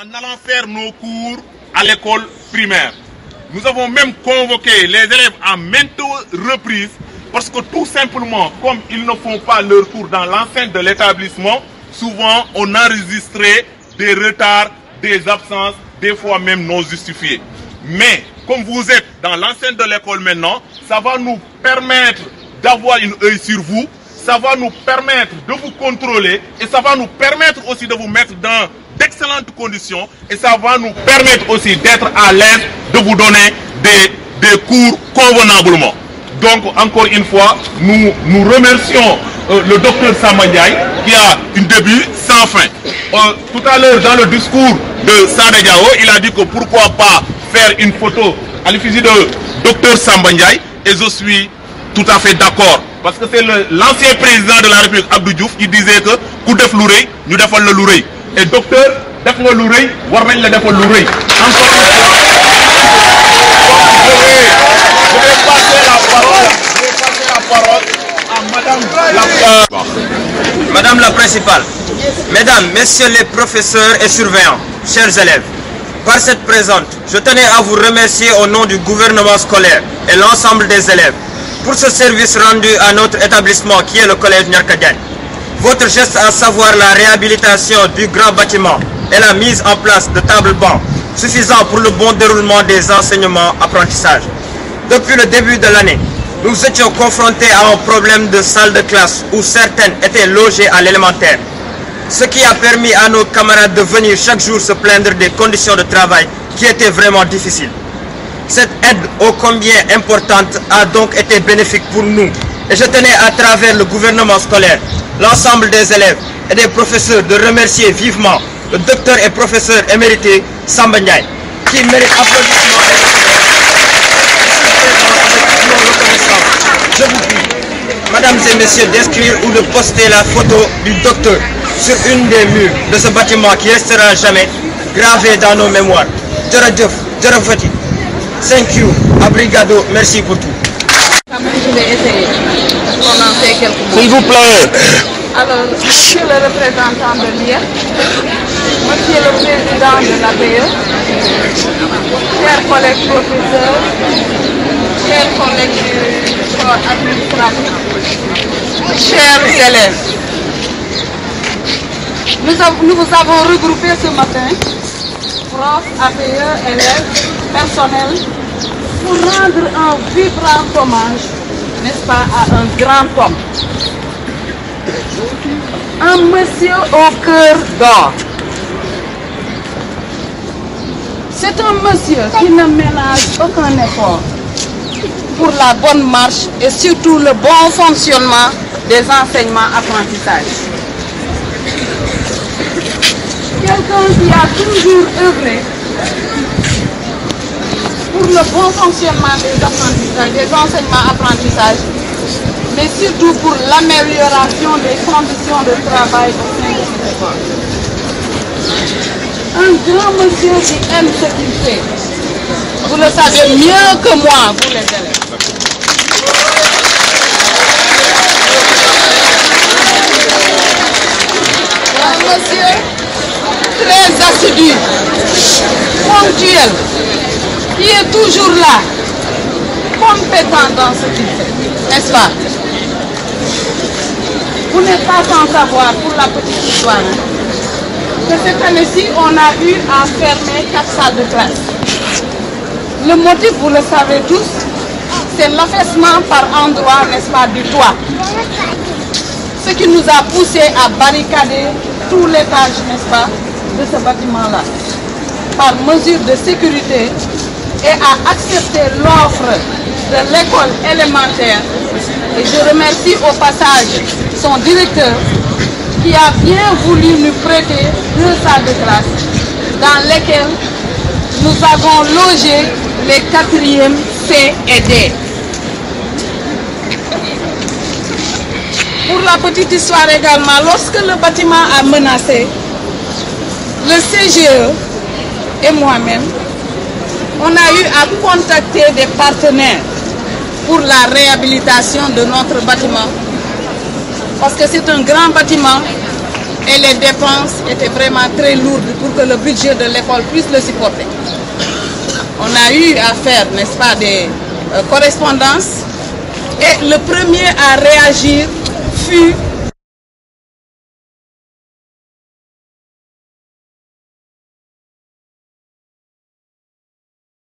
en allant faire nos cours à l'école primaire. Nous avons même convoqué les élèves à maintes reprises parce que tout simplement, comme ils ne font pas leur cours dans l'enceinte de l'établissement, souvent on enregistrait des retards, des absences, des fois même non justifiées. Mais comme vous êtes dans l'enceinte de l'école maintenant, ça va nous permettre d'avoir une œil sur vous, ça va nous permettre de vous contrôler et ça va nous permettre aussi de vous mettre dans d'excellentes conditions et ça va nous permettre aussi d'être à l'aise de vous donner des cours convenablement. Donc encore une fois, nous remercions le docteur Samba Ndiaye qui a un début sans fin. Tout à l'heure dans le discours de Sade Diao, il a dit que pourquoi pas faire une photo à l'effigie de docteur Samba Ndiaye et je suis tout à fait d'accord. Parce que c'est l'ancien président de la République Abdou Diouf qui disait que coup def lu rëy ñu defal la lu rëy et docteur def nga lu rëy war nañ la defal lu rëy. Encore une fois, je vais passer la parole à Madame la principale, Mesdames, Messieurs les professeurs et surveillants, chers élèves, par cette présente, je tenais à vous remercier au nom du gouvernement scolaire et l'ensemble des élèves pour ce service rendu à notre établissement qui est le collège Niarka Diagne. Votre geste, à savoir la réhabilitation du grand bâtiment et la mise en place de tables bancs suffisant pour le bon déroulement des enseignements apprentissages. Depuis le début de l'année, nous étions confrontés à un problème de salle de classe où certaines étaient logées à l'élémentaire, ce qui a permis à nos camarades de venir chaque jour se plaindre des conditions de travail qui étaient vraiment difficiles. Cette aide ô combien importante a donc été bénéfique pour nous et je tenais à travers le gouvernement scolaire, l'ensemble des élèves et des professeurs de remercier vivement le docteur et professeur émérité Samba Ndiaye qui mérite applaudissements et je vous prie, Mesdames et Messieurs, d'inscrire ou de poster la photo du docteur sur une des murs de ce bâtiment qui restera jamais gravé dans nos mémoires. Djeradjeuf, Djerafati. Thank you, Abrigado, merci pour tout. Je vais essayer de prononcer quelques mots. S'il vous plaît. Alors, monsieur le représentant de l'IEF, monsieur le président de l'APE, chers collègues professeurs, chers collègues du corps administratif, chers élèves, nous vous avons regroupés ce matin, profs, APE, élèves, personnel, pour rendre un vibrant hommage, n'est-ce pas, à un grand homme. Un monsieur au cœur d'or. C'est un monsieur qui ne ménage aucun effort pour la bonne marche et surtout le bon fonctionnement des enseignements-apprentissages. Quelqu'un qui a toujours œuvré pour le bon fonctionnement des apprentissages, des enseignements-apprentissages, mais surtout pour l'amélioration des conditions de travail au sein de cette école. Un grand monsieur qui aime ce qu'il fait. Vous le savez mieux que moi, vous les élèves. Un monsieur très assidu, ponctuel, qui est toujours là, compétent dans ce qu'il fait, n'est-ce pas? Vous n'êtes pas sans savoir, pour la petite histoire, que cette année-ci, on a eu à fermer 4 salles de classe. Le motif, vous le savez tous, c'est l'affaissement par endroit, n'est-ce pas, du toit. Ce qui nous a poussé à barricader tout l'étage, n'est-ce pas, de ce bâtiment-là, par mesure de sécurité et à accepter l'offre de l'école élémentaire. Et je remercie au passage son directeur qui a bien voulu nous prêter 2 salles de classe dans lesquelles nous avons logé les 4e C et D. Pour la petite histoire également, lorsque le bâtiment a menacé, le CGE et moi-même, on a eu à contacter des partenaires pour la réhabilitation de notre bâtiment. Parce que c'est un grand bâtiment et les dépenses étaient vraiment très lourdes pour que le budget de l'école puisse le supporter. On a eu à faire, n'est-ce pas, des correspondances et le premier à réagir fut